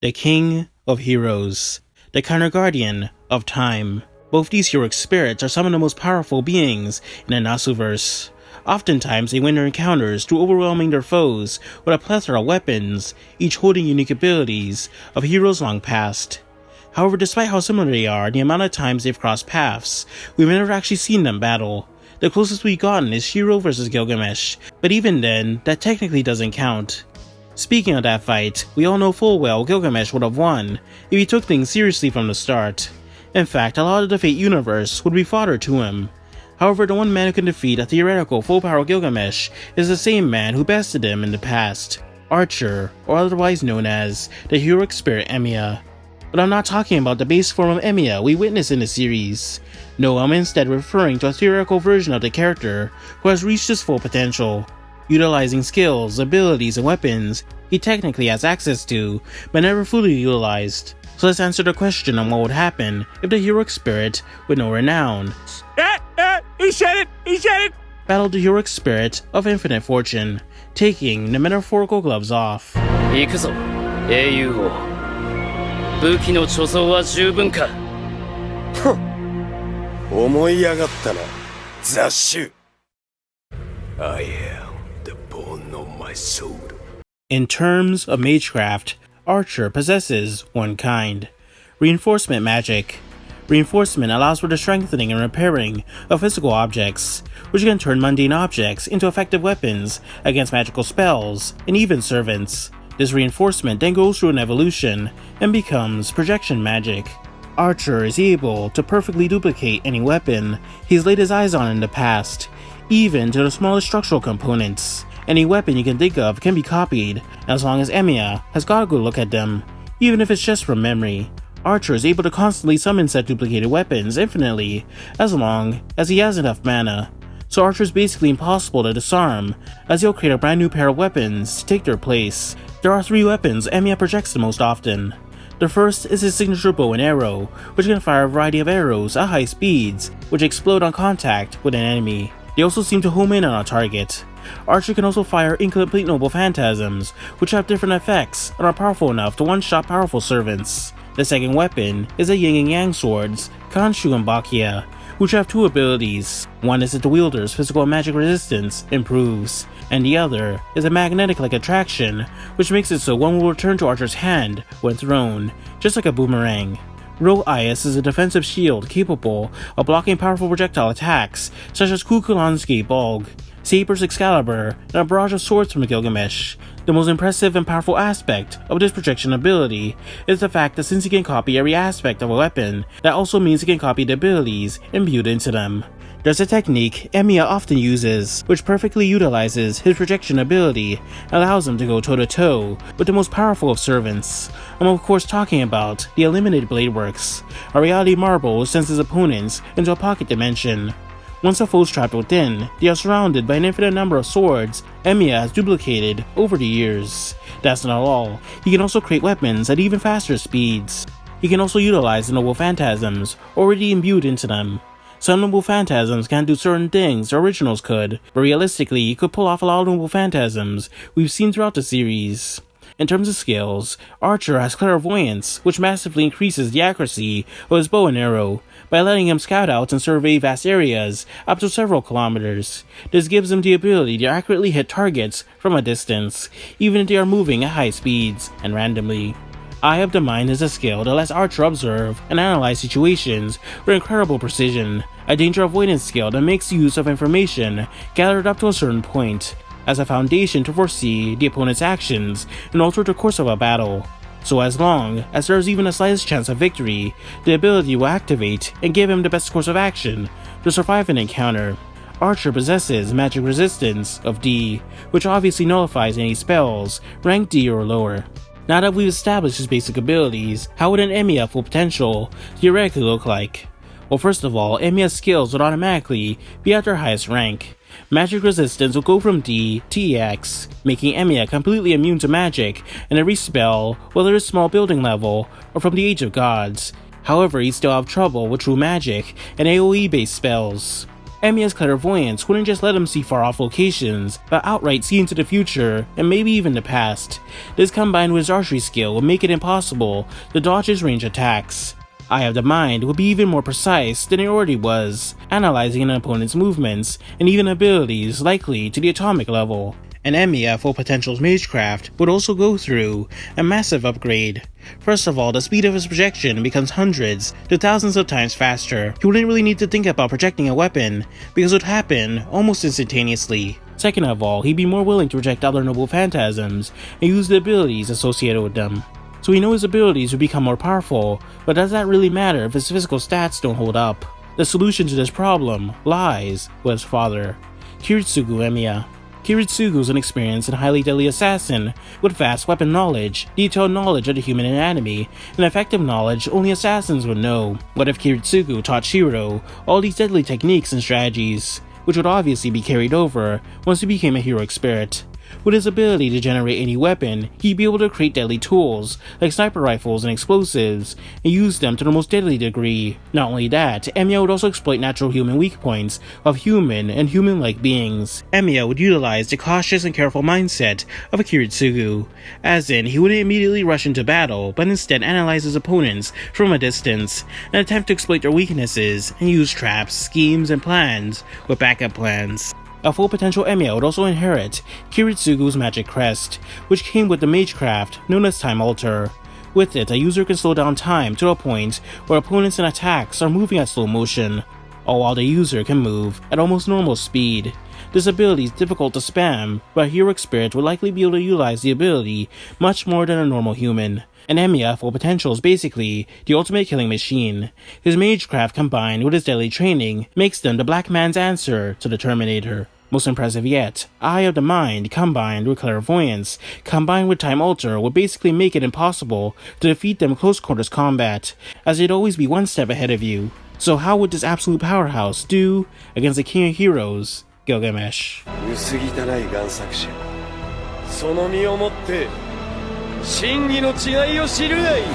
the king of heroes, the counter-guardian of time. Both these heroic spirits are some of the most powerful beings in the Nasuverse. Oftentimes they win their encounters through overwhelming their foes with a plethora of weapons, each holding unique abilities of heroes long past. However, despite how similar they are and the amount of times they've crossed paths, we've never actually seen them battle. The closest we've gotten is Shiro vs Gilgamesh, but even then, that technically doesn't count. Speaking of that fight, we all know full well Gilgamesh would have won if he took things seriously from the start. In fact, a lot of the Fate universe would be fodder to him. However, the one man who can defeat a theoretical full-power Gilgamesh is the same man who bested him in the past, Archer, or otherwise known as the heroic spirit Emiya. But I'm not talking about the base form of Emiya we witness in the series. No, I'm instead referring to a theoretical version of the character who has reached his full potential, utilizing skills, abilities, and weapons he technically has access to, but never fully utilized. So let's answer the question on what would happen if the heroic spirit with no renown He said it! battled the heroic spirit of infinite fortune, taking the metaphorical gloves off. 行くぞ、英雄王。武器の貯蔵は十分か。思い上がったな、雑種。I am the bone of my soul. In terms of magecraft, Archer possesses one kind: reinforcement magic. Reinforcement allows for the strengthening and repairing of physical objects, which can turn mundane objects into effective weapons against magical spells and even servants. This reinforcement then goes through an evolution and becomes projection magic. Archer is able to perfectly duplicate any weapon he's laid his eyes on in the past, even to the smallest structural components. Any weapon you can think of can be copied, as long as Emiya has got a good look at them, even if it's just from memory. Archer is able to constantly summon said duplicated weapons infinitely, as long as he has enough mana. So Archer is basically impossible to disarm, as he'll create a brand new pair of weapons to take their place. There are 3 weapons Emiya projects the most often. The first is his signature bow and arrow, which can fire a variety of arrows at high speeds, which explode on contact with an enemy. They also seem to home in on a target. Archer can also fire incomplete noble phantasms, which have different effects and are powerful enough to one-shot powerful servants. The second weapon is the Yin and Yang swords, Kanshu and Bakia, which have 2 abilities. One is that the wielder's physical and magic resistance improves, and the other is a magnetic-like attraction, which makes it so one will return to Archer's hand when thrown, just like a boomerang. Ro Ias is a defensive shield capable of blocking powerful projectile attacks, such as Kukulan's Bulg, Saber's Excalibur, and a barrage of swords from Gilgamesh. The most impressive and powerful aspect of this projection ability is the fact that since he can copy every aspect of a weapon, that also means he can copy the abilities imbued into them. There's a technique Emiya often uses, which perfectly utilizes his projection ability and allows him to go toe-to-toe with the most powerful of servants. I'm of course talking about the Eliminated Blade Works, a reality marble which sends his opponents into a pocket dimension. Once a foe's trapped within, they are surrounded by an infinite number of swords Emiya has duplicated over the years. That's not all, he can also create weapons at even faster speeds. He can also utilize the noble phantasms already imbued into them. Some noble phantasms can't do certain things the originals could, but realistically he could pull off a lot of noble phantasms we've seen throughout the series. In terms of skills, Archer has clairvoyance, which massively increases the accuracy of his bow and arrow by letting him scout out and survey vast areas up to several kilometers. This gives him the ability to accurately hit targets from a distance, even if they are moving at high speeds and randomly. Eye of the Mind is a skill that lets Archer observe and analyze situations with incredible precision, a danger avoidance skill that makes use of information gathered up to a certain point as a foundation to foresee the opponent's actions and alter the course of a battle. So as long as there is even the slightest chance of victory, the ability will activate and give him the best course of action to survive an encounter. Archer possesses magic resistance of D, which obviously nullifies any spells ranked D or lower. Now that we've established his basic abilities, how would an Emiya full potential theoretically look like? Well, first of all, Emiya's skills would automatically be at their highest rank. Magic resistance will go from D to EX, making Emiya completely immune to magic and every spell, whether it's small building level or from the Age of Gods. However, he'd still have trouble with true magic and AoE based spells. Emiya's clairvoyance wouldn't just let him see far-off locations, but outright see into the future, and maybe even the past. This combined with his archery skill would make it impossible to dodge his range attacks. Eye of the Mind would be even more precise than it already was, analyzing an opponent's movements and even abilities likely to the atomic level. And Emiya Full Potential's Magecraft would also go through a massive upgrade. First of all, the speed of his projection becomes hundreds to thousands of times faster. He wouldn't really need to think about projecting a weapon, because it would happen almost instantaneously. Second of all, he'd be more willing to project other noble phantasms and use the abilities associated with them. So we know his abilities would become more powerful, but does that really matter if his physical stats don't hold up? The solution to this problem lies with his father, Kiritsugu Emiya. Kiritsugu is an experienced and highly deadly assassin with vast weapon knowledge, detailed knowledge of the human anatomy, and effective knowledge only assassins would know. What if Kiritsugu taught Shiro all these deadly techniques and strategies, which would obviously be carried over once he became a heroic spirit? With his ability to generate any weapon, he'd be able to create deadly tools, like sniper rifles and explosives, and use them to the most deadly degree. Not only that, Emiya would also exploit natural human weak points of human and human-like beings. Emiya would utilize the cautious and careful mindset of a Kiritsugu, as in, he wouldn't immediately rush into battle, but instead analyze his opponents from a distance, and attempt to exploit their weaknesses, and use traps, schemes, and plans with backup plans. A Full Potential Emiya would also inherit Kiritsugu's magic crest, which came with the Magecraft known as Time Alter. With it, a user can slow down time to a point where opponents and attacks are moving at slow motion, all while the user can move at almost normal speed. This ability is difficult to spam, but a heroic spirit would likely be able to utilize the ability much more than a normal human. And Emiya Full Potential is basically the ultimate killing machine. His Magecraft combined with his deadly training makes them the Black Man's answer to the Terminator. Most impressive yet, Eye of the Mind combined with Clairvoyance combined with Time Alter would basically make it impossible to defeat them in close quarters combat, as they'd always be one step ahead of you. So how would this absolute powerhouse do against the King of Heroes, Gilgamesh? 薄汚い贋作者、その身をもって真偽の違いを知るがいい。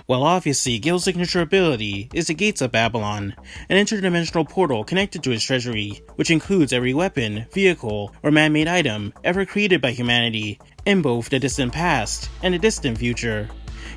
Well, obviously, Gil's signature ability is the Gates of Babylon, an interdimensional portal connected to his treasury, which includes every weapon, vehicle, or man-made item ever created by humanity, in both the distant past and the distant future.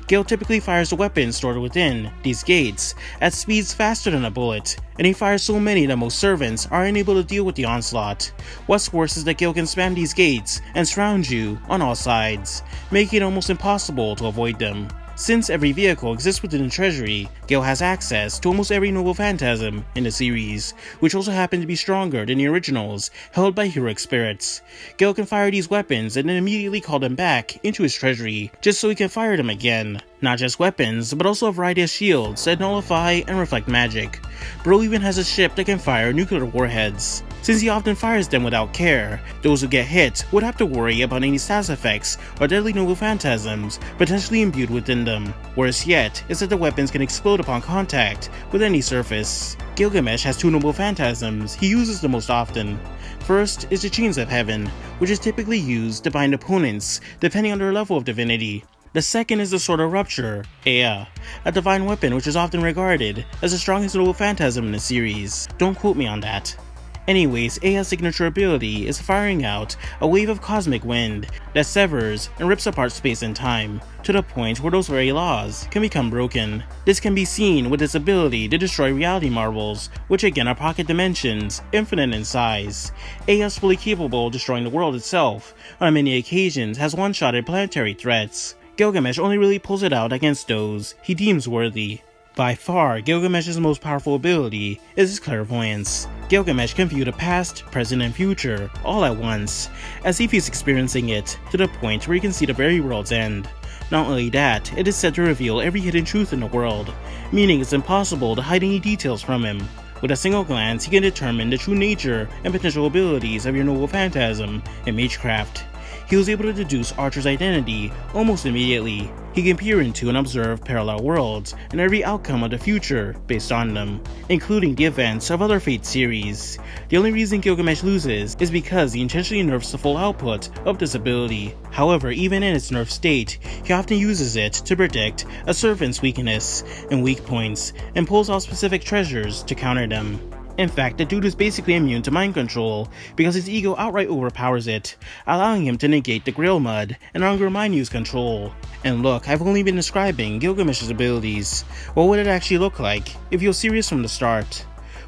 Gil typically fires the weapons stored within these gates at speeds faster than a bullet, and he fires so many that most servants are unable to deal with the onslaught. What's worse is that Gil can spam these gates and surround you on all sides, making it almost impossible to avoid them. Since every vehicle exists within the treasury, Gil has access to almost every noble phantasm in the series, which also happen to be stronger than the originals held by heroic spirits. Gil can fire these weapons and then immediately call them back into his treasury, just so he can fire them again. Not just weapons, but also a variety of shields that nullify and reflect magic. Bro even has a ship that can fire nuclear warheads. Since he often fires them without care, those who get hit would have to worry about any status effects or deadly noble phantasms potentially imbued within them. Worse yet is that the weapons can explode upon contact with any surface. Gilgamesh has two noble phantasms he uses the most often. First is the Chains of Heaven, which is typically used to bind opponents depending on their level of divinity. The second is the Sword of Rupture, Ea, a divine weapon which is often regarded as the strongest noble phantasm in the series. Don't quote me on that. Anyways, Ea's signature ability is firing out a wave of cosmic wind that severs and rips apart space and time, to the point where those very laws can become broken. This can be seen with its ability to destroy reality marbles, which again are pocket dimensions, infinite in size. Ea is fully capable of destroying the world itself, on many occasions has one-shotted planetary threats. Gilgamesh only really pulls it out against those he deems worthy. By far, Gilgamesh's most powerful ability is his clairvoyance. Gilgamesh can view the past, present, and future all at once, as if he's experiencing it to the point where he can see the very world's end. Not only that, it is said to reveal every hidden truth in the world, meaning it's impossible to hide any details from him. With a single glance, he can determine the true nature and potential abilities of your noble phantasm and Magecraft. he was able to deduce Archer's identity almost immediately. He can peer into and observe parallel worlds and every outcome of the future based on them, including the events of other Fate series. The only reason Gilgamesh loses is because he intentionally nerfs the full output of this ability. However, even in its nerf state, he often uses it to predict a servant's weakness and weak points, and pulls out specific treasures to counter them. In fact, the dude is basically immune to mind control because his ego outright overpowers it, allowing him to negate the Grail Mud and Hunger Mind use control. And look, I've only been describing Gilgamesh's abilities. What would it actually look like if he was serious from the start?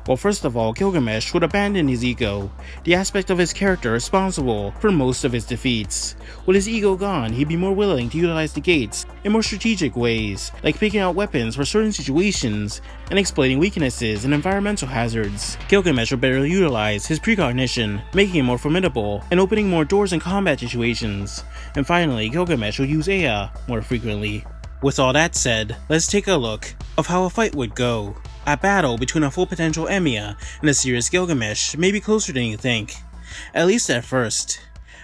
Well, first of all, Gilgamesh would abandon his ego, the aspect of his character responsible for most of his defeats. With his ego gone, he'd be more willing to utilize the gates in more strategic ways, like picking out weapons for certain situations and exploiting weaknesses and environmental hazards. Gilgamesh would better utilize his precognition, making him more formidable and opening more doors in combat situations. And finally, Gilgamesh would use Emiya more frequently. With all that said, let's take a look of how a fight would go. A battle between a full potential Emiya and a serious Gilgamesh may be closer than you think, at least at first.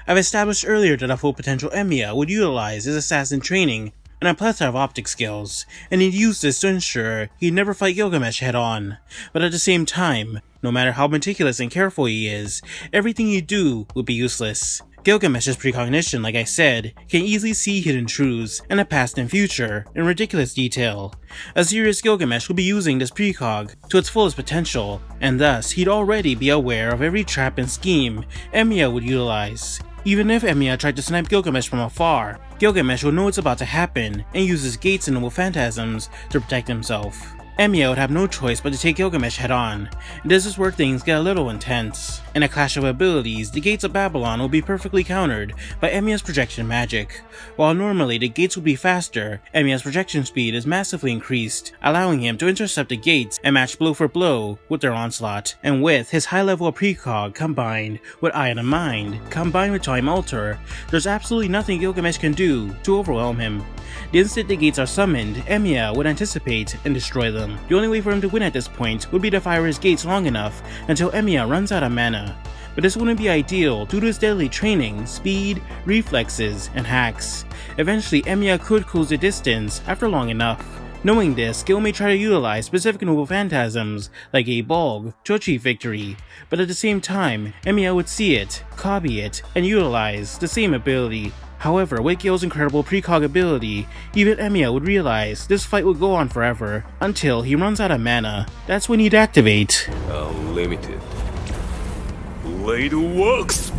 I've established earlier that a full potential Emiya would utilize his assassin training and a plethora of optic skills, and he'd use this to ensure he'd never fight Gilgamesh head on. But at the same time, no matter how meticulous and careful he is, everything he'd do would be useless. Gilgamesh's precognition, like I said, can easily see hidden truths and a past and future in ridiculous detail. A serious Gilgamesh would be using this precog to its fullest potential, and thus he'd already be aware of every trap and scheme Emiya would utilize. Even if Emiya tried to snipe Gilgamesh from afar, Gilgamesh would know what's about to happen and use his gates and noble phantasms to protect himself. Emiya would have no choice but to take Gilgamesh head on, and this is where things get a little intense. In a clash of abilities, the Gates of Babylon will be perfectly countered by Emiya's projection magic. While normally the gates would be faster, Emiya's projection speed is massively increased, allowing him to intercept the gates and match blow for blow with their onslaught. And with his high level of precog combined with Eye of the Mind, combined with Time Alter, there's absolutely nothing Gilgamesh can do to overwhelm him. The instant the gates are summoned, Emiya would anticipate and destroy them. The only way for him to win at this point would be to fire his gates long enough until Emiya runs out of mana. But this wouldn't be ideal due to his deadly training, speed, reflexes, and hacks. Eventually, Emiya could close the distance after long enough. Knowing this, Gil may try to utilize specific noble phantasms like a Bolg to achieve victory, but at the same time, Emiya would see it, copy it, and utilize the same ability. However, with Gil's incredible precog ability, even Emiya would realize this fight would go on forever until he runs out of mana. That's when he'd activate Unlimited Blade Works.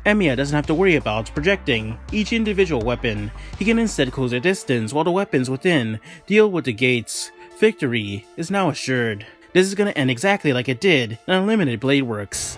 Emiya doesn't have to worry about projecting each individual weapon. He can instead close their distance while the weapons within deal with the gates. Victory is now assured. This is gonna end exactly like it did in Unlimited Blade Works.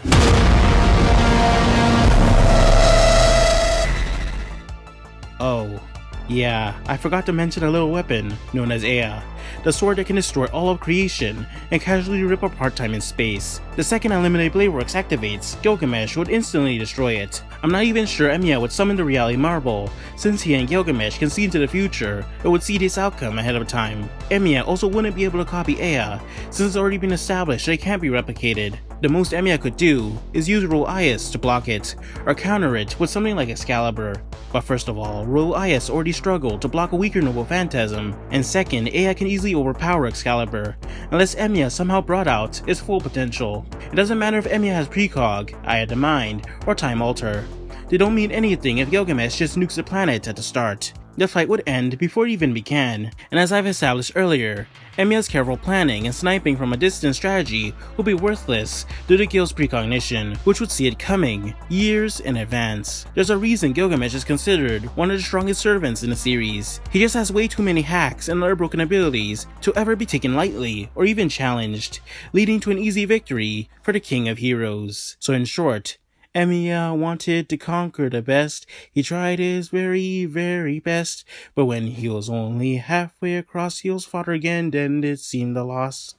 Oh, yeah, I forgot to mention a little weapon known as Emiya, the sword that can destroy all of creation and casually rip apart time and space. The second Unlimited Blade Works activates, Gilgamesh would instantly destroy it. I'm not even sure Emiya would summon the Reality Marble, since he and Gilgamesh can see into the future and would see this outcome ahead of time. Emiya also wouldn't be able to copy Emiya, since it's already been established that it can't be replicated. The most Emiya could do is use Roll Ias to block it, or counter it with something like Excalibur. But first of all, Roll Ias already struggled to block a weaker Noble Phantasm, and second, Emiya can easily overpower Excalibur, unless Emiya somehow brought out its full potential. It doesn't matter if Emiya has precog, Eye of the Mind, or Time Alter. They don't mean anything if Gilgamesh just nukes the planet at the start. The fight would end before it even began, and as I've established earlier, Emiya's careful planning and sniping from a distance strategy would be worthless due to Gil's precognition, which would see it coming years in advance. There's a reason Gilgamesh is considered one of the strongest servants in the series. He just has way too many hacks and other broken abilities to ever be taken lightly or even challenged, leading to an easy victory for the King of Heroes. So in short, Emiya wanted to conquer the best. He tried his very, very best. But when he was only halfway across, he was fought again, then it seemed a loss.